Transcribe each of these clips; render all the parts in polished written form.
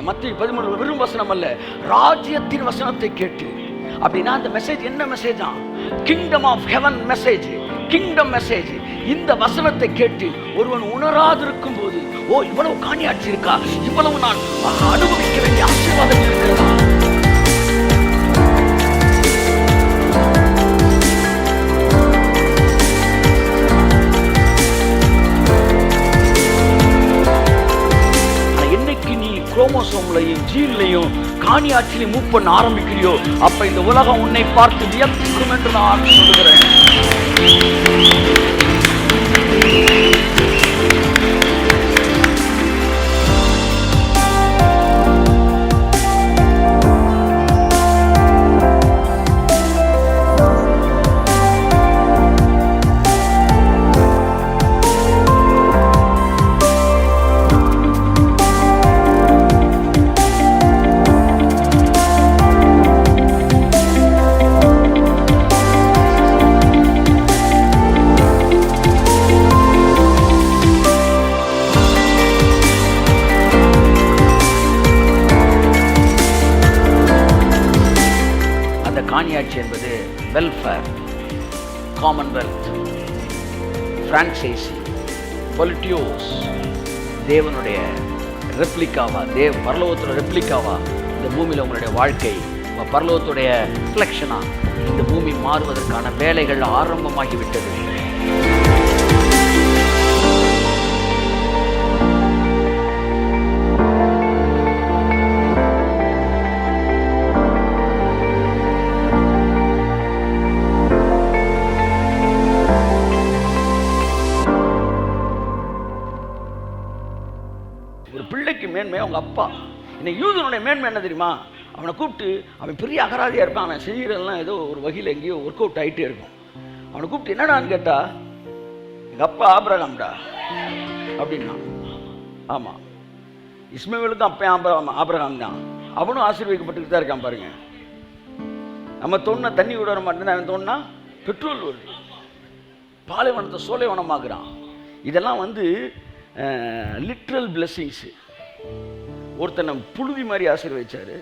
மத்தேயு 13 வெறும் வசனம் அல்ல, ராஜ்யத்தின் வசனத்தை கேட்டு. அப்படின்னா அந்த மெசேஜ் என்ன message? Kingdom of heaven message, kingdom message. இந்த வசனத்தை கேட்டு ஒருவன் உணராதிருக்கும் போது, ஓ இவ்வளவு காணியாட்சி இருக்கா, இவ்வளவு நான் அனுபவிக்க வேண்டிய ஆசீர்வாதம் இருக்கிறதா? என்னைக்கு நீ குரோமோசோம்லையும் ஜீன்லையும் காணியாட்சியிலையும் மூவ் பண்ண ஆரம்பிக்கிறியோ, அப்ப இந்த உலகம் உன்னை பார்த்து வியக்கும் என்று நான் சொல்லுகிறேன். காணியாட்சி என்பது வெல்ஃபேர், காமன்வெல்த், பிரான்சைசி, பொலிட்டியோஸ், தேவனுடைய ரெப்ளிகாவா, பரலோகத்தோட ரெப்ளிகாவா இந்த பூமியில் உங்களுடைய வாழ்க்கை, பரலோகத்துடைய ரிஃப்ளெக்ஷனா இந்த பூமி மாறுவதற்கான வேலைகள் ஆரம்பமாகிவிட்டது. மேன்மை அவங்க அப்பா. இன்னைக்கு யூதனுடைய மேன்மை என்ன தெரியுமா? அவனை கூப்பிட்டு, அவன் பெரிய அகராதியாக இருப்பான், அவன் செய்கிறதெல்லாம் ஏதோ ஒரு வகையில் எங்கேயோ ஒர்க் அவுட் ஆகிட்டே இருக்கும். அவனை கூப்பிட்டு என்னடான்னு கேட்டா, எங்கள் அப்பா ஆபிரகாம்டா அப்படின்னா. ஆமாம், இஸ்மவேலுக்கும் அப்பன் ஆபிரகாம் தான். அவனும் ஆசீர்வதிக்கப்பட்டுக்கிட்டு தான் இருக்கான் பாருங்க. நம்ம தோணுனா தண்ணி விட வர மாட்டேன், அவன் தோணுனா பெட்ரோல் வருது, பாலைவனத்தை சோலைவனமாக்குறான். இதெல்லாம் லிட்ரல் பிளெஸிங்ஸு. ஒருத்தனை புழுதி மாதிரி ஆசீர்வதிச்சாரு,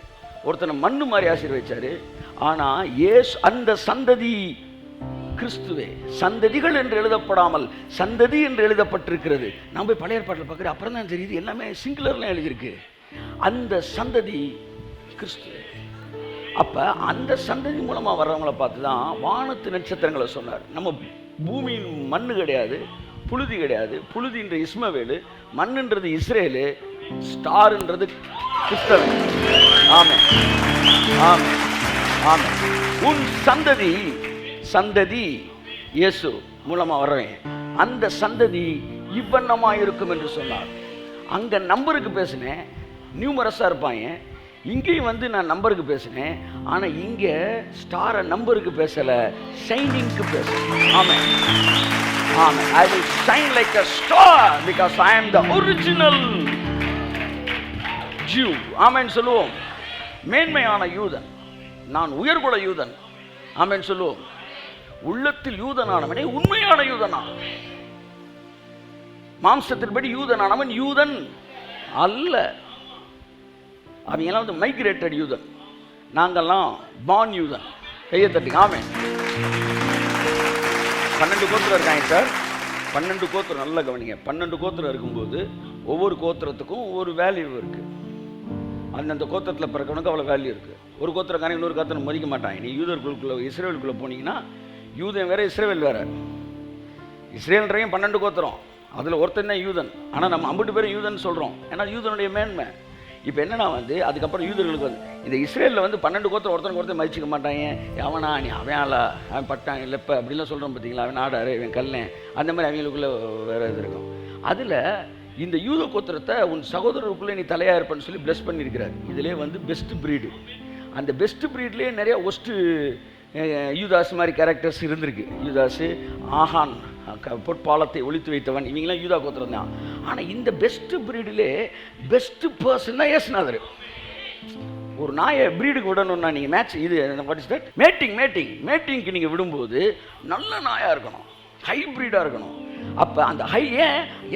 ஒருத்தனை மண்ணு மாதிரி ஆசீர்வதிச்சாரு. ஆனால் அந்த சந்ததி கிறிஸ்துவே. சந்ததிகள் என்று எழுதப்படாமல் சந்ததி என்று எழுதப்பட்டிருக்கிறது. நான் போய் பழைய ஏற்பாட்டில் பார்க்குறேன், அப்புறம் தான் தெரியுது எல்லாமே சிங்குலர்லாம் எழுதியிருக்கு. அந்த சந்ததி கிறிஸ்துவே. அப்போ அந்த சந்ததி மூலமாக வர்றவங்களை பார்த்து தான் வானத்து நட்சத்திரங்களை சொன்னார். நம்ம பூமியின் மண்ணு கிடையாது, புழுதி கிடையாது. புழுதின்ற இஸ்மவேலு, மண்ணுன்றது இஸ்ரேலு, ஸ்டார்ன்றது கிறிஸ்தவன். ஆமென், ஆமென், ஆமென். உன் சந்ததி இயேசு மூலமா வர்றேன், அந்த சந்ததி இவ்வண்ணமா இருக்கும் என்று சொன்னார். அங்க நம்பருக்கு பேசினேன், நியூமரஸா இருப்பாங்க. இங்கேயும் நான் நம்பருக்கு பேசினேன். ஆனா இங்க ஸ்டார நம்பருக்கு பேசல, ஷைனிங்க்கு பேசுறேன். ஆமென், ஆமென். I will shine like a star because I am the original Jew. ஆமென் சொல்லுவோம். மேன்மையான யூதன், நான் உயர்குல யூதன். ஆமென் சொல்லுவோம். உள்ளத்தில் யூதனானவனே உண்மையான யூதனா. மாம்சத்தின்படி யூதனானவன் யூதன் அல்ல. அவங்கெல்லாம் மைக்ரேட்டட் யூதன், நாங்கெல்லாம் பார்ன் யூதன். கையை தட்டி ஆமென். 12 கோத்திரம் இருக்காங்க சார். 12 கோத்திரம் நல்லா கவனிங்க. 12 கோத்திரம் இருக்கும்போது ஒவ்வொரு கோத்திரத்துக்கும் ஒவ்வொரு வேல்யூ இருக்கு. அந்தந்த கோத்திரத்தில் பிறக்கணுக்கு அவ்வளோ வேல்யூ இருக்குது. ஒரு கோத்திரக்காரன் இன்னொரு கோத்திரம் மதிக்க மாட்டாங்க. நீ யூதர்களுக்குள்ளே இஸ்ரேலுக்குள்ளே போனீங்கன்னா யூதன் வேறு, இஸ்ரேல் வேறு. இஸ்ரேல்ன்றையும் 12 கோத்திரம், அதில் ஒருத்தன் தான் யூதன். ஆனால் நம்ம 50 பேரும் யூதன் சொல்கிறோம், ஏன்னா யூதனுடைய மேன்மை. இப்போ என்னன்னா அதுக்கப்புறம் யூதர்களுக்கு இந்த இஸ்ரேலில் 12 கோத்திரம் ஒருத்தனுக்கு ஒருத்தர் மதிச்சிக்க மாட்டாங்க. அவனா நீ அவன் அவன் பட்டான் இல்லைப்ப அப்படிலாம் சொல்கிறோம் பார்த்தீங்களா. அவன் ஆடாரு, அவன் கல்லேன், அந்த மாதிரி அவங்களுக்குள்ளே வேறு இது இருக்கும். அதில் இந்த யூத கோத்திரத்தை உன் சகோதரருக்குள்ளே நீ தலையாக இருப்பேன்னு சொல்லி பிளஸ் பண்ணியிருக்கிறார். இதிலே பெஸ்ட் ப்ரீடு. அந்த பெஸ்ட் ப்ரீட்லேயே நிறைய ஒஸ்ட்டு யூதாஸ் மாதிரி கேரக்டர்ஸ் இருந்திருக்கு. யூதாஸு, ஆஹான், பொற்பாலத்தை ஒழித்து வைத்தவன், இவங்களாம் யூதா கோத்திரம் தான். ஆனால் இந்த பெஸ்ட் ப்ரீடிலே பெஸ்ட் பர்சன் தான் இயேசுநாதர். ஒரு நாயை ப்ரீடுக்கு விடணும்னா நீங்கள் மேட்ச் இது வாட் இஸ் தட் மேட்டிங்க்கு நீங்கள் விடும்போது நல்ல நாயாக இருக்கணும், ஹைப்ரிடாக இருக்கணும். அப்போ அந்த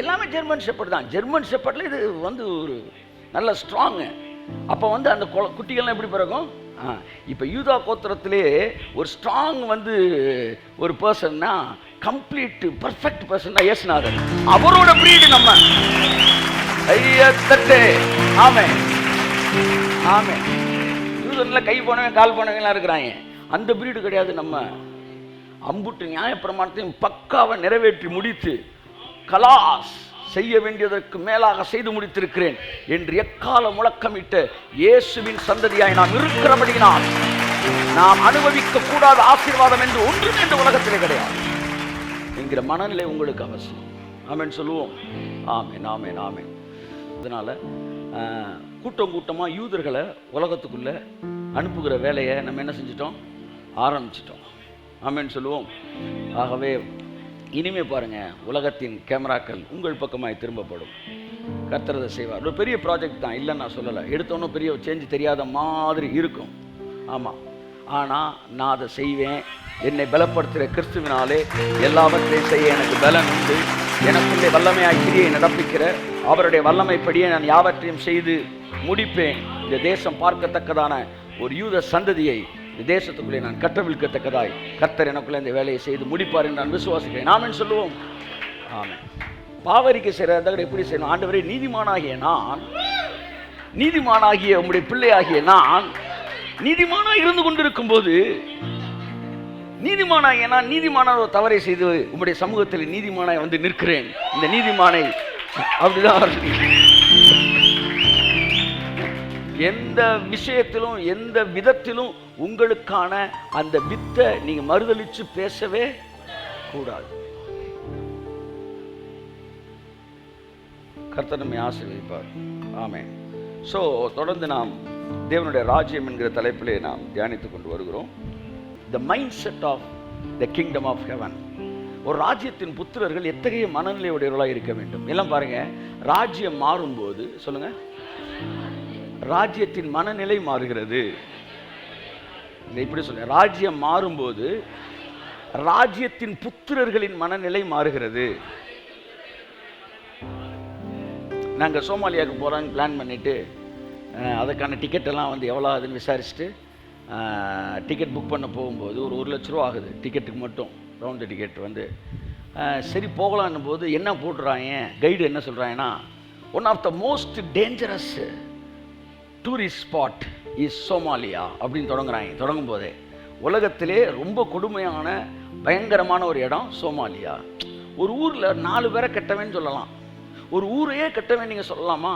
எல்லாமே ஜெர்மன் ஷெப்பர்ட் தான். ஜெர்மன் ஷெப்பர்டில் இது ஒரு நல்ல ஸ்ட்ராங்கு. அப்போ வந்து அந்த குட்டிகள்லாம் எப்படி பிறக்கும்? இப்போ யூதா கோத்திரத்திலே ஒரு ஸ்ட்ராங் வந்து ஒரு பர்சன்னா, கம்ப்ளீட் பர்ஃபெக்ட் பர்சன்னா இயேசுநாதர். அவரோட பிரீடு நம்ம. ஐயத்தட்டே ஆமென் ஆமென். யூதர்ல கை போனவன் கால் போனவங்கலாம் இருக்கிறாங்க. அந்த பிரீடு கிடையாது நம்ம. அம்புட்டு நியாயப்பிரமாணத்தையும் பக்காவை நிறைவேற்றி முடித்து கலாஸ் செய்ய வேண்டியதற்கு மேலாக செய்து முடித்திருக்கிறேன் என்று எக்கால முழக்கமிட்ட இயேசுவின் சந்ததியாய் நாம் இருக்கிறபடியினால் நாம் அனுபவிக்க கூடாத ஆசீர்வாதம் என்று ஒன்றுமே இந்த உலகத்திலே கிடையாது என்கிற மனநிலை உங்களுக்கு அவசியம். ஆமென் சொல்லுவோம். ஆமென் ஆமென் ஆமென். அதனால கூட்டம் கூட்டமாக யூதர்களை உலகத்துக்குள்ள அனுப்புகிற வேலையை நம்ம என்ன செஞ்சிட்டோம்? ஆரம்பிச்சிட்டோம். ஆமென் சொல்லுவோம். ஆகவே இனிமே பாருங்க, உலகத்தின் கேமராக்கள் உங்கள் பக்கமாய் திரும்பப்படும். கர்த்தர் அதை செய்வார். ஒரு பெரிய ப்ராஜெக்ட் தான், இல்லைன்னு நான் சொல்லலை. எடுத்தோன்னும் பெரிய சேஞ்ச் தெரியாத மாதிரி இருக்கும். ஆமாம், ஆனால் நான் அதை செய்வேன். என்னை பலப்படுத்துகிற கிறிஸ்துவினாலே எல்லாவற்றையும் செய்ய எனக்கு பலன் உண்டு. எனக்குள்ளே வல்லமையாய் கிரியை நடப்பிக்கிற அவருடைய வல்லமைப்படியே நான் யாவற்றையும் செய்து முடிப்பேன். இந்த தேசம் பார்க்கத்தக்கதான ஒரு யூத சந்ததியை இந்த தேசத்துக்குள்ளே நான் கட்டவிழ்க்கத்தக்கதாய் கர்த்தர் எனக்குள்ளே இந்த வேலையை செய்து முடிப்பார் என்று நான் விசுவாசிக்கிறேன். ஆமென் சொல்லுவோம். ஆமென். பாவரிக்கை செய்கிறத எப்படி செய்யணும்? ஆண்டவரே, நீதிமானாகிய உம்முடைய பிள்ளையாகிய நான் நீதிமானாக இருந்து கொண்டிருக்கும் போது, நீதிமானாகிய நான் நீதிமான ஒரு தவறை செய்து உம்முடைய சமூகத்தில் நீதிமானாய் வந்து நிற்கிறேன். இந்த நீதிமானை அப்படிதான் எந்த விஷயத்திலும் எந்த விதத்திலும் உங்களுக்கான அந்த வித்தை நீங்க மறுதலிச்சு பேசவே கூடாது. கர்த்தர் நம்மை ஆசீர்வதிப்பார். ஆமென். ஸோ தொடர்ந்து நாம் தேவனுடைய ராஜ்யம் என்கிற தலைப்பிலே நாம் தியானித்துக் கொண்டு வருகிறோம். The mindset of the kingdom of heaven. ஒரு ராஜ்யத்தின் புத்திரர்கள் எத்தகைய மனநிலையுடையவர்களாக இருக்க வேண்டும்? எல்லாம் பாருங்க, ராஜ்யம் மாறும்போது சொல்லுங்க, ராஜ்யத்தின் மனநிலை மாறுகிறது. இப்படி சொல்ல, ராஜ்யம் மாறும்போது ராஜ்யத்தின் புத்திரர்களின் மனநிலை மாறுகிறது. நாங்கள் சோமாலியாவுக்கு போகிறாங்க பிளான் பண்ணிவிட்டு, அதுக்கான டிக்கெட்டெல்லாம் வந்து எவ்வளோ ஆகுதுன்னு விசாரிச்சுட்டு டிக்கெட் புக் பண்ண போகும்போது ஒரு 1 லட்ச ரூபா ஆகுது டிக்கெட்டுக்கு மட்டும். ரவுண்டு டிக்கெட் வந்து சரி போகலான்னும் போது என்ன போட்டுறாங்க, கைடு என்ன சொல்கிறாங்கன்னா, one of the most dangerous tourist spot is Somalia அப்படின்னு தொடங்கும் போதே உலகத்திலே ரொம்ப கொடுமையான பயங்கரமான ஒரு இடம் சோமாலியா. ஒரு ஊரில் 4 பேரை கெட்டவன்னு சொல்லலாம், ஒரு ஊரையே கெட்டவன் நீங்கள் சொல்லலாமா?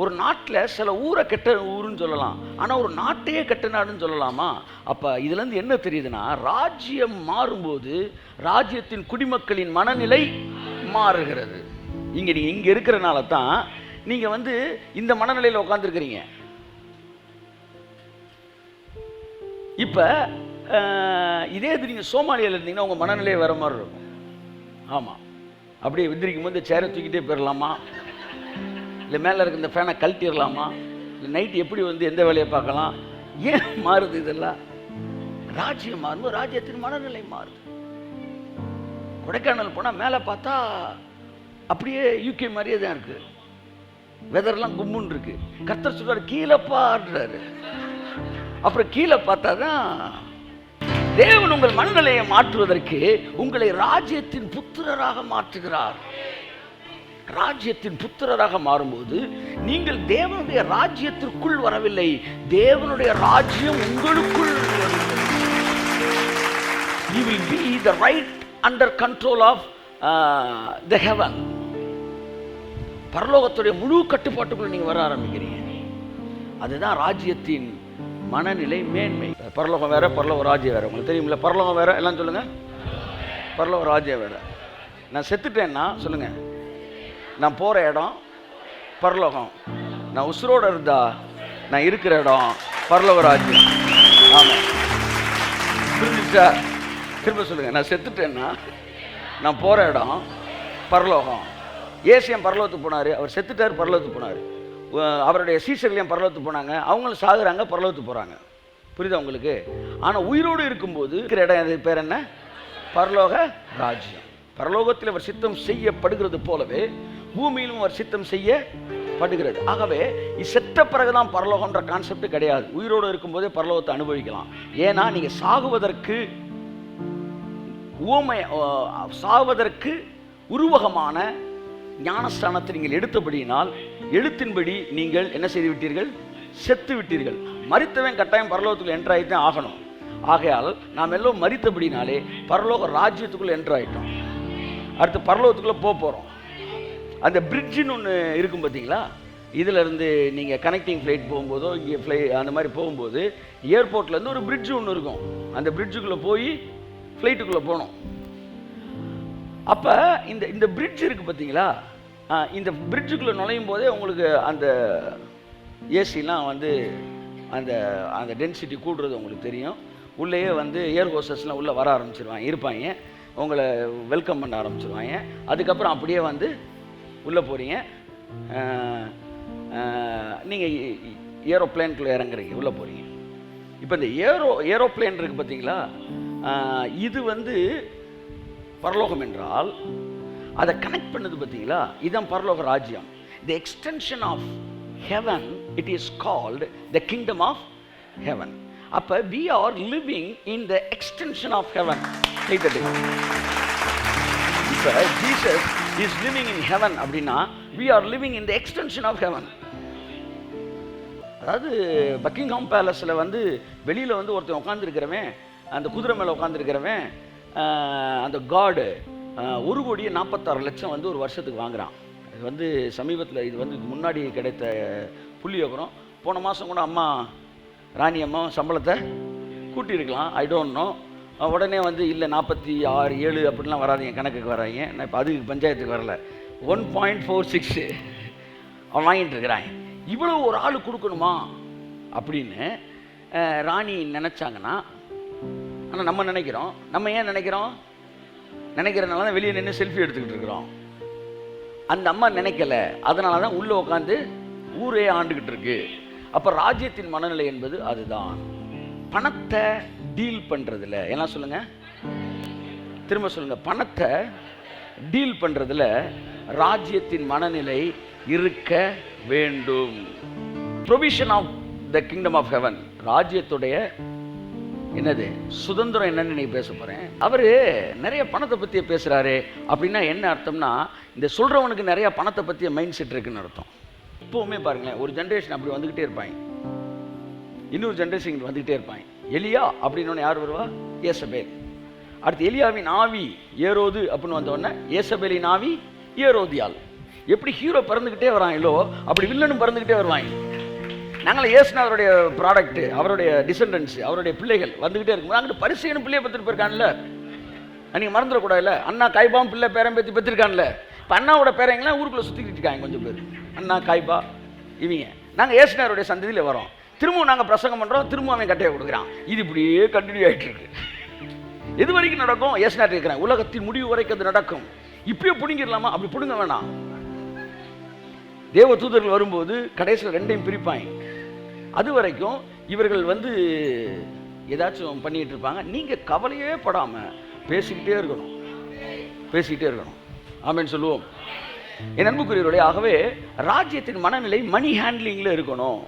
ஒரு நாட்டில் சில ஊரை கெட்ட ஊருன்னு சொல்லலாம், ஆனால் ஒரு நாட்டையே கெட்ட நாடுன்னு சொல்லலாமா? அப்போ இதுலேருந்து என்ன தெரியுதுன்னா, ராஜ்யம் மாறும்போது ராஜ்யத்தின் குடிமக்களின் மனநிலை மாறுகிறது. நீங்கள் இங்கே இருக்கிறனால தான் நீங்கள் வந்து இந்த மனநிலையில் உட்காந்துருக்கிறீங்க. இப்போ இதே இது நீங்கள் சோமாலியாவில் இருந்தீங்கன்னா உங்கள் மனநிலையை வேறு மாதிரி இருக்கும். ஆமாம், அப்படியே எந்திரிக்கும் போது சேரை தூக்கிட்டே போயிடலாமா, இல்லை மேலே இருக்க இந்த ஃபேனை கழட்டிடலாமா, இல்லை நைட்டு எப்படி வந்து எந்த வேலையை பார்க்கலாம்? ஏன் மாறுது இதெல்லாம்? ராஜ்யம் மாறும்போது ராஜ்யத்தின் மனநிலை மாறுது. கொடைக்கானல் போனால் மேலே பார்த்தா அப்படியே யூகே மாதிரியே தான் இருக்குது, வெதர்லாம் கும்முன்னு இருக்கு. கர்த்தர் சொல்றாரு கீழே பாடுறாரு. அப்புறம் கீழே பார்த்தா தான் தேவன் உங்கள் மனநிலையை மாற்றுவதற்கு உங்களை ராஜ்யத்தின் புத்திரராக மாற்றுகிறார். ராஜ்யத்தின் புத்திரராக மாறும்போது நீங்கள் தேவனுடைய ராஜ்யத்திற்குள் வரவில்லை, தேவனுடைய ராஜ்யம் உங்களுக்குள் வருகிறது. You will be the right under control of the heaven. பரலோகத்துடைய முழு கட்டுப்பாட்டுக்குள்ள நீங்க வர ஆரம்பிக்கிறீங்க. அதுதான் ராஜ்யத்தின் மனநிலை மேன்மை. பரலோகம் வேற, பரலோக ராஜ்யம் வேற. உங்களுக்கு தெரியுமில்ல? பரலோகம் வேற, எல்லாம் சொல்லுங்க. பரலோக ராஜ்யம் வேற. நான் செத்துட்டேன்னா சொல்லுங்க, நான் போற இடம் பரலோகம். நான் உசுரோட இருந்தா நான் இருக்கிற இடம் பரலோக ராஜ்யம். ஆமா, புரிஞ்சுச்சா? திரும்ப சொல்லுங்க, நான் செத்துட்டேன்னா நான் போற இடம் பரலோகம். ஏசியம் பரலோகத்துக்கு போனார், அவர் செத்துட்டார், பரலோகத்துக்கு போனார். அவருடைய சீசர்களையும் பரலோகத்துக்கு போனாங்க, அவங்களும் சாகுறாங்க, பரலோகத்துக்கு போகிறாங்க. புரியுதா உங்களுக்கு? ஆனால் உயிரோடு இருக்கும்போது இருக்கிற இடம் அது பேர் என்ன? பரலோக ராஜ்யம். பரலோகத்தில் அவர் சித்தம் செய்யப்படுகிறது போலவே பூமியிலும் அவர் சித்தம் செய்ய படுகிறது. ஆகவே செத்த பிறகுதான் பரலோகம்ன்ற கான்செப்ட் கிடையாது. உயிரோடு இருக்கும்போதே பரலோகத்தை அனுபவிக்கலாம். ஏன்னா நீங்கள் சாகுவதற்கு உருவகமான ஞானஸ்தானத்தை நீங்கள் எடுத்தபடியினால் எழுத்தின்படி நீங்கள் என்ன செய்து விட்டீர்கள்? செத்து விட்டீர்கள். மரித்தவன் கட்டாயம் பரலோகத்துக்குள்ள என்ட்ரு ஆகித்தான் ஆகணும். ஆகையால் நாம் எல்லாம் மரித்தபடினாலே பரலோக ராஜ்யத்துக்குள்ள என்ட்ரு ஆகிட்டோம். அடுத்து பரலோகத்துக்குள்ளே போகிறோம். அந்த பிரிட்ஜுன்னு ஒன்று இருக்கும் பார்த்தீங்களா? இதில் இருந்து நீங்கள் கனெக்டிங் ஃப்ளைட் போகும்போதோ இங்கே அந்த மாதிரி போகும்போது ஏர்போர்ட்லேருந்து ஒரு பிரிட்ஜு ஒன்று இருக்கும். அந்த பிரிட்ஜுக்குள்ளே போய் ஃப்ளைட்டுக்குள்ளே போகணும். அப்போ இந்த பிரிட்ஜ் இருக்குது பார்த்தீங்களா? இந்த பிரிட்ஜுக்குள்ளே நுழையும் போதே உங்களுக்கு அந்த ஏசிலாம் வந்து அந்த டென்சிட்டி கூடுறது உங்களுக்கு தெரியும். உள்ளேயே வந்து ஏர் ஹோஸ்டஸ்லாம் உள்ளே வர இருப்பாங்க, உங்களை வெல்கம் பண்ண ஆரம்பிச்சிருவாங்க. அதுக்கப்புறம் அப்படியே வந்து உள்ளே போகிறீங்க. நீங்கள் ஏரோப்ளேனுக்குள்ளே இறங்குறீங்க, உள்ளே போகிறீங்க. இப்போ இந்த ஏரோப்ளேன் இருக்குது பார்த்தீங்களா? இது வந்து பரலோகம் என்றால் அதை கனெக்ட் பண்ணது பார்த்தீங்களா? இதுதான் பரலோக ராஜ்யம். The extension of heaven, it is called the kingdom of heaven. அப்போ we are living in the extension of heaven. இப்போ Jesus is living in heaven அப்படின்னா we are living in the extension of heaven. அதாவது Buckingham பேலஸில் வந்து வெளியில் வந்து ஒருத்தன் உட்காந்துருக்கிறவன், அந்த குதிரை மேலே உட்காந்துருக்கிறவன், அந்த காடு 1,46,00,000 வந்து ஒரு வருஷத்துக்கு வாங்குகிறான். இது வந்து சமீபத்தில், இது வந்து முன்னாடி கிடைத்த புள்ளி விவரம். போன மாதம் கூட ராணி அம்மா சம்பளத்தை கூட்டியிருக்கலாம், ஐ டோன்ட் நோ. உடனே வந்து இல்லை 46, 7 அப்படின்லாம் வராதிங்க, கணக்குக்கு வராங்க. நான் இப்போ அதுக்கு பஞ்சாயத்துக்கு வரல. 1.46 அவன் வாங்கிட்டு இருக்கிறான். இவ்வளோ ஒரு ஆள் கொடுக்கணுமா அப்படின்னு ராணி நினச்சாங்கன்னா, ஆனால் நம்ம நினைக்கிறோம். நம்ம ஏன் நினைக்கிறனால தான் வெளியே நின்று செல்ஃபி எடுத்துக்கிட்டு இருக்கிறோம். அந்த அம்மா நினைக்கல, அதனால தான் உள்ளே உட்காந்து ஊரே ஆண்டுகிட்டு இருக்கு. அப்போ ராஜ்யத்தின் மனநிலை என்பது அதுதான். பணத்தை டீல் பண்ணுறதுல என்ன சொல்லுங்க, திரும்ப சொல்லுங்க, பணத்தை டீல் பண்ணுறதுல ராஜ்யத்தின் மனநிலை இருக்க வேண்டும். Provision of the kingdom of heaven, ராஜ்யத்துடைய என்னது சுதந்திரம் என்னன்னு நீ பேச போகிறேன். அவர் நிறைய பணத்தை பற்றிய பேசுகிறாரு அப்படின்னா என்ன அர்த்தம்னா, இந்த சொல்கிறவனுக்கு நிறைய பணத்தை பற்றிய மைண்ட் செட் இருக்குன்னு அர்த்தம். இப்போவுமே பாருங்களேன், ஒரு ஜென்ரேஷன் அப்படி வந்துக்கிட்டே இருப்பாங்க, இன்னொரு ஜென்ரேஷன் இங்கே வந்துக்கிட்டே இருப்பாங்க. எலியா அப்படின்னு யார் வருவா? ஏசபேல். அடுத்து எலியாவின் ஆவி ஏரோது அப்படின்னு வந்தோடனே ஏசபேலின் ஆவி ஏரோதியால். எப்படி ஹீரோ பிறந்துக்கிட்டே வராங்களோ அப்படி வில்லனும் பிறந்துக்கிட்டே வருவாங்க. நாங்கள் ஏசுனா அவருடைய ப்ராடக்ட், அவருடைய டிசெண்டன்ஸ், அவருடைய பிள்ளைகள் வந்துக்கிட்டே இருக்கும்போது அங்கிட்டு பரிசையனும் பிள்ளையை பற்றிட்டு போயிருக்கான்ல, நீங்கள் மறந்துடக்கூடாதுல்ல. அண்ணா காய்பாவும் பிள்ளை பேரன் பேத்தி பெற்றிருக்கான்ல. இப்போ அண்ணாவோட பேரங்களாம் ஊருக்குள்ளே சுற்றிக்கிட்டு இருக்காங்க கொஞ்சம் பேர். அண்ணா காய்பா இவங்க. நாங்கள் ஏசுனாருடைய சந்ததியில் வரோம், திரும்பவும் நாங்கள் பிரசங்கம் பண்ணுறோம், திரும்பவும் அவன் கட்டையை கொடுக்குறான். இது இப்படியே கண்டினியூ ஆகிட்டு இருக்கு. எது வரைக்கும் நடக்கும்? ஏசுனார் இருக்கிறேன், உலகத்தின் முடிவு வரைக்கும் அது நடக்கும். இப்பயே பிடுங்கிடலாமா? அப்படி பிடுங்க வேணாம். தேவ தூதர்கள் வரும்போது கடைசியில் ரெண்டையும் பிரிப்பாங்க. அது வரைக்கும் இவர்கள் வந்து ஏதாச்சும் பண்ணிகிட்டு இருப்பாங்க. நீங்கள் கவலையே படாமல் பேசிக்கிட்டே இருக்கணும். ஆமென் சொல்லுவோம். என் அன்புக்குரியவர்களே, ஆகவே ராஜ்யத்தின் மனநிலை மணி ஹேண்ட்லிங்கில் இருக்கணும்.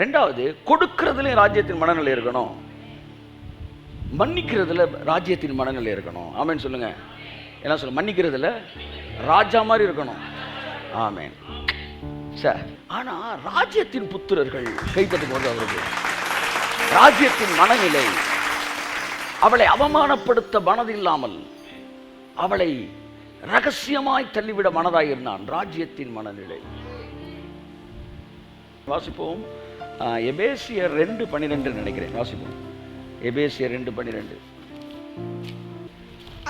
ரெண்டாவது, கொடுக்கறதுலையும் ராஜ்யத்தின் மனநிலை இருக்கணும். மன்னிக்கிறதுல ராஜ்யத்தின் மனநிலை இருக்கணும். ஆமென் சொல்லுங்க. என்ன சொல்ல, மன்னிக்கிறதுல ராஜா மாதிரி இருக்கணும். ஆமென் சார். ஆனால் ராஜ்யத்தின் புத்திரர்கள் கைத்தட்டு போது அவருக்கு ராஜ்யத்தின் மனநிலை, அவளை அவமானப்படுத்த மனதில்லாமல் அவளை ரகசியமாய் தள்ளிவிட மனதாயிருந்தான். ராஜ்யத்தின் மனநிலை. வாசிப்போம். எபேசியர் 2:12 நினைக்கிறேன். வாசிப்போம். எபேசியர் 2:12.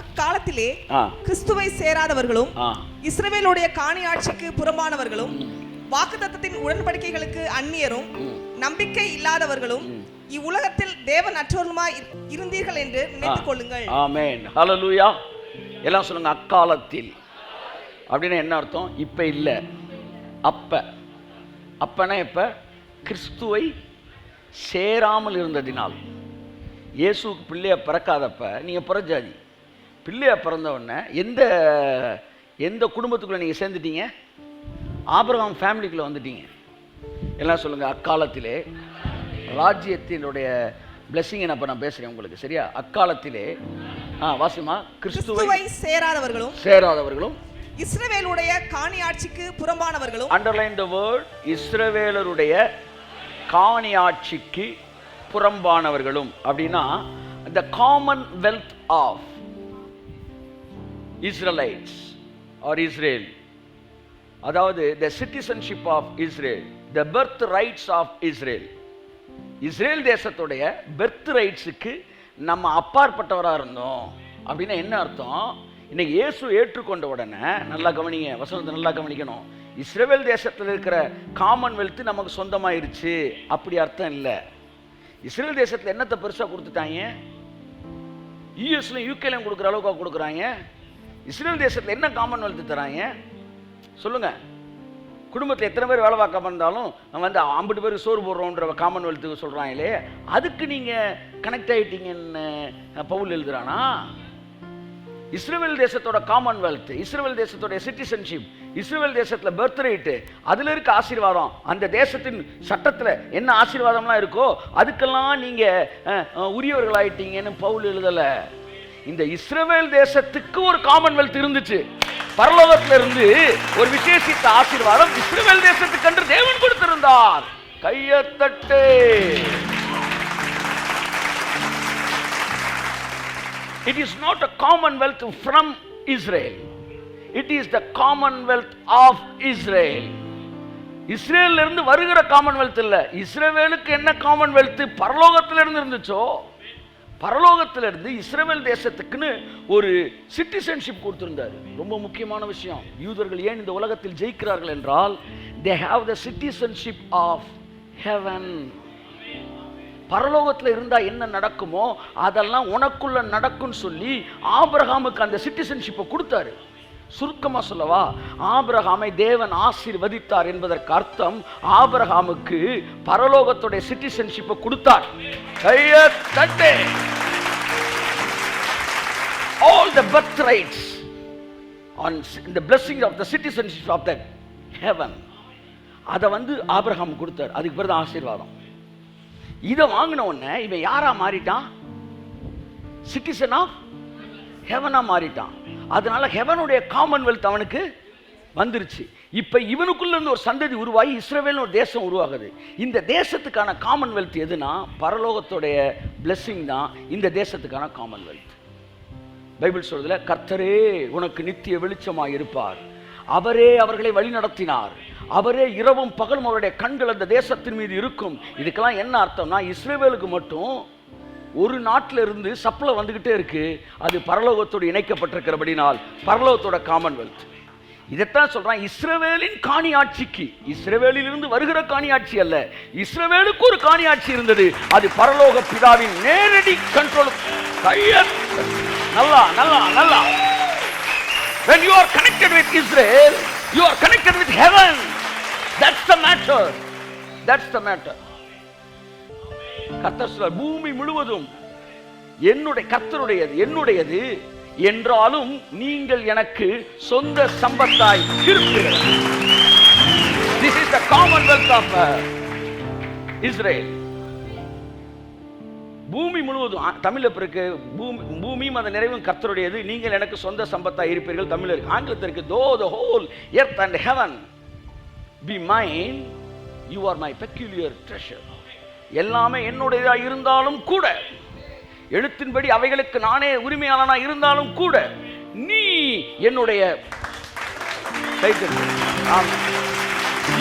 அக்காலத்திலே கிறிஸ்துவை சேராதவர்களும் இஸ்ரவேலுடைய காணியாட்சிக்கு புறம்பானவர்களும் வாக்குத்தத்தத்தின் உடன்படிக்கைகளுக்கு அந்நியரும் நம்பிக்கை இல்லாதவர்களும் இவ்வுலகத்தில் தேவன் அற்றவருமாய் இருந்தீர்கள் என்று நினைத்துக் கொள்ளுங்கள். ஆமென். ஹல்லேலூயா. எல்லாம் சொல்லுங்க. அக்காலத்தில் அப்படின்னா என்ன அர்த்தம்? இப்ப இல்ல, அப்பனா இப்ப கிறிஸ்துவை சேராமல் இருந்ததினால். இயேசுக்கு பிள்ளைய பிறக்காதப்ப நீங்க புறஜாதி. பிள்ளையா பிறந்த உடனே எந்த குடும்பத்துக்குள்ள நீங்க சேர்ந்துட்டீங்க? ஆபிரகாம் ஃபேமிலிக்குள்ள வந்துட்டீங்க. எல்லாம் சொல்லுங்க, அக்காலத்திலே ராஜ்யத்தினுடைய பிளெஸிங் அப்ப நான் பேசுறேன் உங்களுக்கு, சரியா? அக்காலத்திலே வாசிமா, கிறிஸ்துவை சேராதவர்களும் இஸ்ரவேலுடைய காணி ஆட்சிக்கு புறம்பானவர்களும். அண்டர்லைன் தி வேர்ட், இஸ்ரவேலருடைய காணி ஆட்சிக்கு புறம்பானவர்களும். அப்படின்னா the commonwealth of Israelites or Israel, அதாவது the citizenship of Israel, the birth rights of Israel. Israel தேசத்துடைய birth rightsக்கு நம்ம அப்பாற்பட்டவராக இருந்தோம். அப்படின்னா என்ன அர்த்தம்? இன்னைக்கு இயேசு ஏற்றுக்கொண்ட உடனே, நல்லா கவனிங்க, வசனத்தை நல்லா கவனிக்கணும், இஸ்ரேல் தேசத்தில் இருக்கிற காமன்வெல்த் நமக்கு சொந்தமாயிருச்சு அப்படி அர்த்தம் இல்லை. இஸ்ரேல் தேசத்தில் என்னத்தை பெருசாக கொடுத்துட்டாங்க? யூஎஸ்லையும் யூகேலையும் கொடுக்குற அளவுக்கு கொடுக்குறாங்க. இஸ்ரேல் தேசத்தில் என்ன காமன்வெல்த் தராங்க சொல்லுங்க? குடும்பத்தில் எத்தனை பேர் வேலை பார்க்க இருந்தாலும் வந்து 50 பேருக்கு சோறு போடுறோன்ற காமன்வெல்த்துக்கு சொல்கிறாங்களே, அதுக்கு நீங்கள் கனெக்ட் ஆகிட்டீங்கன்னு பவுல் எழுதுறானா? இஸ்ரேல் தேசத்தோட காமன்வெல்த், இஸ்ரேல் தேசத்தோட சிட்டிசன்ஷிப், இஸ்ரேல் தேசத்தில் பர்த் ரைட்டு, அதில் இருக்க ஆசீர்வாதம், அந்த தேசத்தின் சட்டத்தில் என்ன ஆசீர்வாதம்லாம் இருக்கோ அதுக்கெல்லாம் நீங்கள் உரியவர்களாயிட்டீங்கன்னு பவுல் எழுதலை. இந்த இஸ்ரேல் தேசத்துக்கு ஒரு காமன்வெல்த் இருந்துச்சு. பரலோகத்தில் இருந்து ஒரு விசேஷித்த ஆசீர்வாதம் இஸ்ரேல் தேசத்துக்கு என்று தேவன் கொடுத்திருந்தார். Kaiyathattu. It is not a commonwealth from Israel. It is the commonwealth of Israel. இஸ்ரேல்ல இருந்து வருகிற காமன்வெல்த் இல்ல. இஸ்ரவேலுக்கு என்ன காமன்வெல்த் பரலோகத்திலிருந்து இருந்துச்சோ, பரலோகத்திலிருந்து இஸ்ரேல் தேசத்துக்குன்னு ஒரு சிட்டிசன்ஷிப் கொடுத்திருந்தார். ரொம்ப முக்கியமான விஷயம். யூதர்கள் ஏன் இந்த உலகத்தில் ஜெயிக்கிறார்கள் என்றால், they have the citizenship of heaven. பரலோகத்தில் இருந்தா என்ன நடக்குமோ அதெல்லாம் உனக்குள்ள நடக்கும்னு சொல்லி ஆபிரகாமுக்கு அந்த சிட்டிசன்ஷிப்பை கொடுத்தாரு. சுருக்கமா சொல்லவா, ஆபிரகாமை தேவன் ஆசீர்வதித்தார் என்பதற்கு அர்த்தம் ஆபிரகாமுக்கு பரலோகத்துடைய சிட்டிசன்ஷிப்பை கொடுத்தார். கையை தட்டு. All the birthrights on the blessing of the citizenship of the heaven, அதை வந்து ஆபிரகாம் கொடுத்தார். அதுக்கு பிறகு ஆசீர்வாதம். இதை வாங்கின உடனே இவன் யாரா மாறிட்டான்? சிட்டிசன் ஆஃப் ஹெவனா மாறிட்டான். அதனால ஹெவனுடைய காமன்வெல்த் அவனுக்கு வந்துருச்சு. இப்ப இவனுக்குள்ள இருந்து ஒரு சந்ததி உருவாகி இஸ்ரவேல்னு ஒரு தேசம் உருவாகுது. இந்த தேசத்துக்கான காமன்வெல்த் எதுனா பரலோகத்துடைய பிளெஸிங் தான் இந்த தேசத்துக்கான காமன்வெல்த். பைபிள் சொல்றதுல, கர்த்தரே உனக்கு நித்திய வெளிச்சமாய் இருப்பார், அவரே அவர்களை வழி நடத்தினார், அவரே இரவும் பகலும் அவருடைய கண்கள் அந்த தேசத்தின் மீது இருக்கும். இதுக்கெல்லாம் என்ன அர்த்தம்னா, இஸ்ரவேலுக்கு மட்டும் ஒரு நாட்டில் இருந்து சப்ளை வந்துகிட்டே இருக்கு. அது பரலோகத்தோடு இணைக்கப்பட்டிருக்கிறபடினால் பரலோகத்தோட காமன்வெல்த். இதைத்தான் சொல்றான், இஸ்ரவேலின் காணி ஆட்சிக்கு. இஸ்ரவேலில் இருந்து வருகிற காணி ஆட்சி அல்ல, இஸ்ரவேலுக்கு ஒரு காணி ஆட்சி இருந்தது. அது பரலோக பிதாவின் நேரடி கண்ட்ரோல். நல்லா நல்லா நல்லா. When you are connected with Israel, you are connected with heaven. That's the matter. That's the matter. கர்த்தர் சொல்றார், பூமி முழுவதும் என்னுடைய கர்த்தருடையது, என்னுடையது என்றாலும் நீங்கள் எனக்கு சொந்த சம்பத்தாய் இருக்கிறீர்கள். This is the commonwealth of Israel. பூமி முழுவதும், தமிழ்ல பிறகு பூமியும் அந்த நிறைவும் கர்த்தருடையது, நீங்கள் எனக்கு சொந்த சம்பத்தாய் இருப்பீர்கள். Tamil ஆங்கிலத்திற்கு, though the whole earth and heaven be mine, you are my peculiar treasure. எல்லாமே என்னுடையதா இருந்தாலும் கூட, எழுத்தின்படி அவைகளுக்கு நானே உரிமையாளனா இருந்தாலும் கூட, நீ என்னுடைய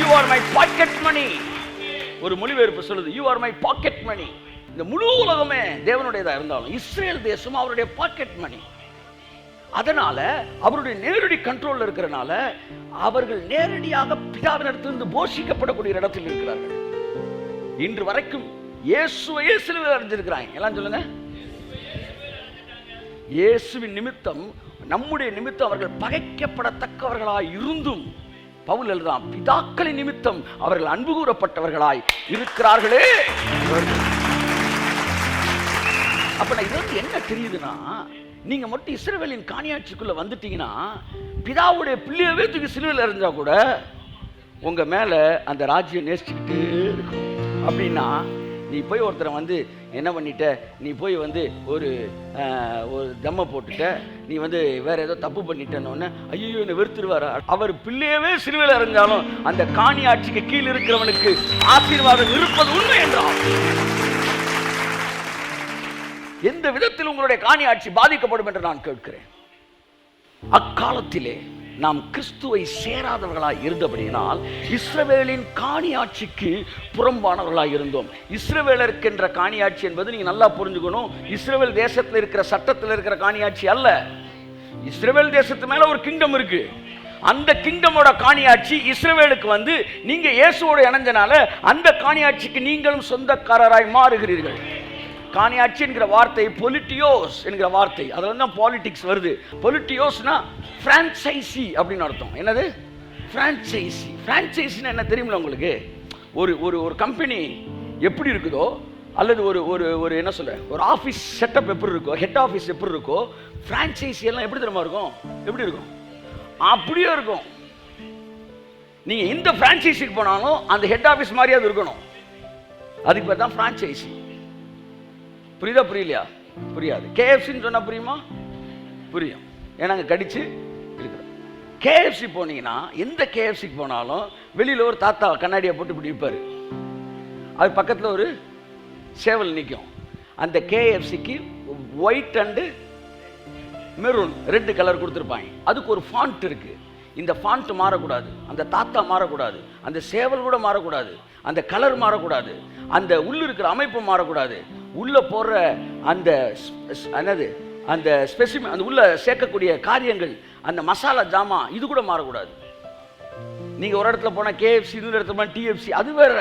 you are my pocket money. ஒரு மொழிபெயர்ப்பு சொல்லுது, you are my pocket money. இந்த முழு உலகமே தேவனுடையதா இருந்தாலும் இஸ்ரேல் தேசம் அவருடைய பாக்கெட் மணி. அதனால அவருடைய நேரடி கண்ட்ரோல்ல இருக்கிறனால அவர்கள் நேரடியாக பிதாவினிடத்திலிருந்து போஷிக்கப்படக்கூடிய இடத்தில் இருக்கிறார்கள். இன்று வரைக்கும் இயேசுவையே சிலுவையில் அறைஞ்சிருக்கிறாங்க. எல்லாம் சொல்லுங்க, இயேசுவின் நிமித்தம், நம்முடைய நிமித்தம் அவர்கள் பகைக்கப்படத்தக்கவர்களாய் இருந்தும் பவுல் எழுதுறான், பிதாக்களின் நிமித்தம் அவர்கள் அன்பு கூறப்பட்டவர்களாய் இருக்கிறார்களே. அப்ப இது என்ன தெரியுதுன்னா, நீங்க மட்டும் இஸ்ரவேலின் காணியாட்சிக்குள்ள வந்துட்டீங்கன்னா, பிதாவுடைய பிள்ளையவே தூக்கி சிலுவையில் எறிஞ்சா கூட உங்கள் மேலே அந்த ராஜ்யம் நேசிச்சுக்கிட்டே இருக்கும். அப்படின்னா நீ போய் ஒருத்தரை வந்து என்ன பண்ணிட்ட, நீ போய் வந்து ஒரு தம்மை போட்டுட்ட, நீ வந்து வேற ஏதோ தப்பு பண்ணிட்டேன்னு ஐயோ என்னை வெறுத்துருவாரா? அவர் பிள்ளையவே சிலுவையில் அறிஞ்சாலும் அந்த காணி ஆட்சிக்கு கீழ் இருக்கிறவனுக்கு ஆசீர்வாதம் இருப்பது உண்மை என்றால் எந்த விதத்தில் உங்களுடைய காணி ஆட்சி பாதிக்கப்படும் என்று நான் கேட்கிறேன். அக்காலத்திலே நாம் கிறிஸ்துவை சேராதவர்களாய் இருந்தபடியினால் இஸ்ரவேலின் காணி ஆட்சிக்கு புறம்பானவர்களாய் இருந்தோம். இஸ்ரவேலருக்கென்ற காணி ஆட்சி என்பது நீங்க நல்லா புரிஞ்சுக்கணும், இஸ்ரவேல் தேசத்தில் இருக்கிற சட்டத்தில் இருக்கிற காணி ஆட்சி அல்ல. இஸ்ரவேல் தேசத்து மேல ஒரு கிங்டம் இருக்கு. அந்த கிங்டமோட காணியாட்சி இஸ்ரவேலுக்கு வந்து நீங்க இயேசுவோட இணைஞ்சனால அந்த காணியாட்சிக்கு நீங்களும் சொந்தக்காரராய் மாறுகிறீர்கள். காணியாட்சி என்கிற வார்த்தை பொலிட்டியோஸ் என்கிற வார்த்தை, அதில் தான் பாலிடிக்ஸ் வருது. பொலிட்டியோஸ்னா பிரான்சைசி அப்படின்னு அர்த்தம். என்னது பிரான்சைசி? பிரான்சைசினா என்ன தெரியுமில்ல உங்களுக்கு? ஒரு ஒரு ஒரு கம்பெனி எப்படி இருக்குதோ, அல்லது ஒரு ஒரு ஒரு என்ன சொல்ல, ஒரு ஆஃபீஸ் செட்டப் எப்படி இருக்கோ, ஹெட் ஆஃபீஸ் எப்படி இருக்கோ, பிரான்சைசி எல்லாம் எப்படி தெரியுமா இருக்கும்? எப்படி இருக்கும்? அப்படியே இருக்கும். நீங்க இந்த பிரான்சைசிக்கு போனாலும் அந்த ஹெட் ஆஃபீஸ் மாதிரியே அது இருக்கணும். அதுக்கு பேர் தான் பிரான்சைசி. புரியுதா புரியலையா? புரியாது. கேஎஃப்சின்னு சொன்னா புரியுமா? புரியும், ஏன்னா அங்கே கடிச்சு இருக்கிறோம். கேஎஃப்சி போனீங்கன்னா எந்த கேஎஃப்சிக்கு போனாலும் வெளியில் ஒரு தாத்தா கண்ணாடியை போட்டு இப்படி இருப்பார், அது பக்கத்தில் ஒரு சேவல் நிற்கும். அந்த கேஎஃப்சிக்கு white and maroon red colour கொடுத்துருப்பாங்க. அதுக்கு ஒரு ஃபாண்ட் இருக்கு. இந்த ஃபாண்ட் மாறக்கூடாது, அந்த தாத்தா மாறக்கூடாது, அந்த சேவல் கூட மாறக்கூடாது, அந்த கலர் மாறக்கூடாது, அந்த உள்ள இருக்கிற அமைப்பு மாறக்கூடாது, உள்ள போடுற அந்த என்னது அந்த ஸ்பெசிமன், அந்த உள்ள சேர்க்கக்கூடிய காரியங்கள், அந்த மசாலா ஜாமா இது கூட மாறக்கூடாது. நீங்க ஒரு இடத்துல போனா கேஎஃப்சி, இன்னொரு இடத்துல போனா டிஎஃப்சி, அது வேற.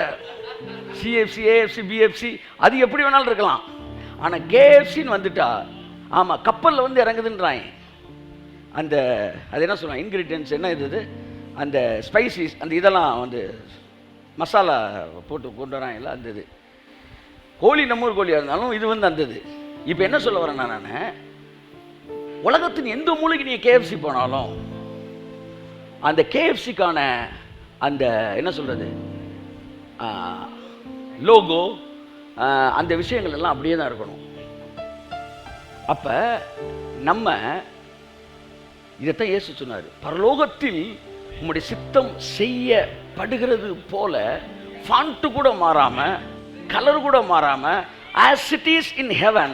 சிஎஃப்சி, ஏஎஃப்சி, பிஎஃப்சி அது எப்படி வேணாலும் இருக்கலாம். ஆனா கேஎஃப்சின்னு வந்துட்டா, ஆமா கப்பல்ல வந்து இறங்குதுன்றாங்க. அந்த அது என்ன சொல்லுவாங்க, இன்கிரீடியன்ஸ் என்ன இது, அந்த ஸ்பைசிஸ், அந்த இதெல்லாம் வந்து மசாலா போட்டு கொண்டு வராங்கல்ல, அந்த இது கோழி நம்ம ஊர் கோழியாக இருந்தாலும் இது வந்து அந்த இது. இப்போ என்ன சொல்ல வரேன் நான், உலகத்தின் எந்த மூலைக்கு நீங்கள் கேஎஃப்சி போனாலும் அந்த கேஎஃப்சிக்கான அந்த என்ன சொல்கிறது லோகோ, அந்த விஷயங்கள் எல்லாம் அப்படியே தான் இருக்கணும். அப்போ நம்ம இதைத்தான் இயேசு சொன்னார், பரலோகத்தில் உம்முடைய சித்தம் செய்யப்படுகிறது போல ஃபாண்ட் கூட மாறாம, கலர் கூட மாறாம, as it is in heaven,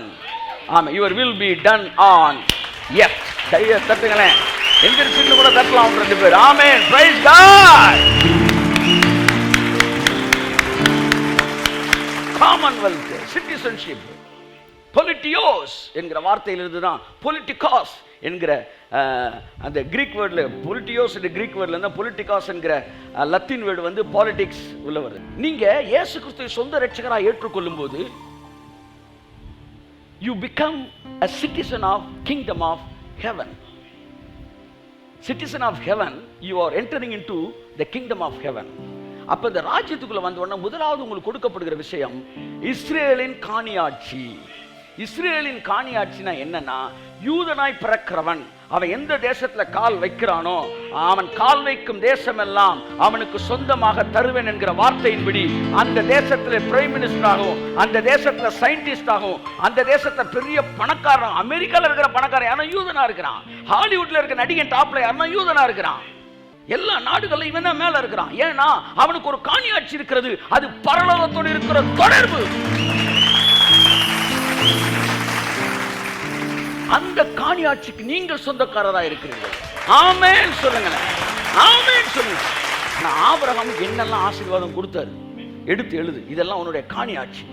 ஆமா your will be done on earth. கையை தட்டுங்களேன், எந்திரிச்சு கூட தட்டலாம் ரெண்டு பேர். ஆமென், praise God. காமன்வெல்த், சிட்டிசன்ஷிப், பொலிட்டியோஸ் என்கிற வார்த்தையிலிருந்து தான் பொலிட்டிகாஸ் என்கிற அந்த கிரீக் வேர்டில், பொலிட்டியோஸ் என்ற கிரீக் வேர்டில் இருந்தால் பொலிட்டிகாஸ் என்கிற லத்தீன் வேர்டு வந்து பாலிடிக்ஸ் உள்ள வருது. நீங்க இயேசு கிறிஸ்துவை சொந்த ரட்சகராக ஏற்றுக்கொள்ளும் போது you become a citizen of kingdom of heaven. Citizen of heaven, you are entering into the kingdom of heaven. அப்ப இந்த ராஜ்யத்துக்குள்ள வந்த உடனே முதலாவது உங்களுக்கு கொடுக்கப்படுகிற விஷயம் இஸ்ரேலின் காணியாட்சி. இஸ்ரேலின் காணியாட்சினா என்னன்னா, யூதனாய் பிறக்கிறவன் அவன் எந்த தேசத்துல கால் வைக்கிறானோ அவன் கால் வைக்கும் தேசமெல்லாம் அவனுக்கு சொந்தமாக தருவேன் என்கிற வார்த்தையின்படி அந்த தேசத்துல பிரைம் மினிஸ்டராகவும், அந்த தேசத்துல சயின்டிஸ்டாகவும், அந்த தேசத்துல பெரிய பணக்காரன், அமெரிக்கால இருக்கிற பணக்காரன் யாரா யூதனா இருக்கிறான், ஹாலிவுட்ல இருக்கிற நடிகன் டாப்ல யாரா யூதனா இருக்கிறான், எல்லா நாடுகளும் இவன் தான் மேல இருக்கிறான். ஏன்னா அவனுக்கு ஒரு காணியாட்சி இருக்கிறது, அது பரலோகத்தோடு இருக்கிற தொடர்பு. அந்த காணியாட்சிக்கு நீங்கள் சொந்தக்காரராக இருக்கிறீர்கள். ஆமென் சொல்லுங்க, ஆமென் சொல்லுங்க. ஆபிரகாமுக்கு என்னெல்லாம் ஆசீர்வாதம் கொடுத்தாரு எடுத்து எழுது, இதெல்லாம் உன்னுடைய காணியாட்சி.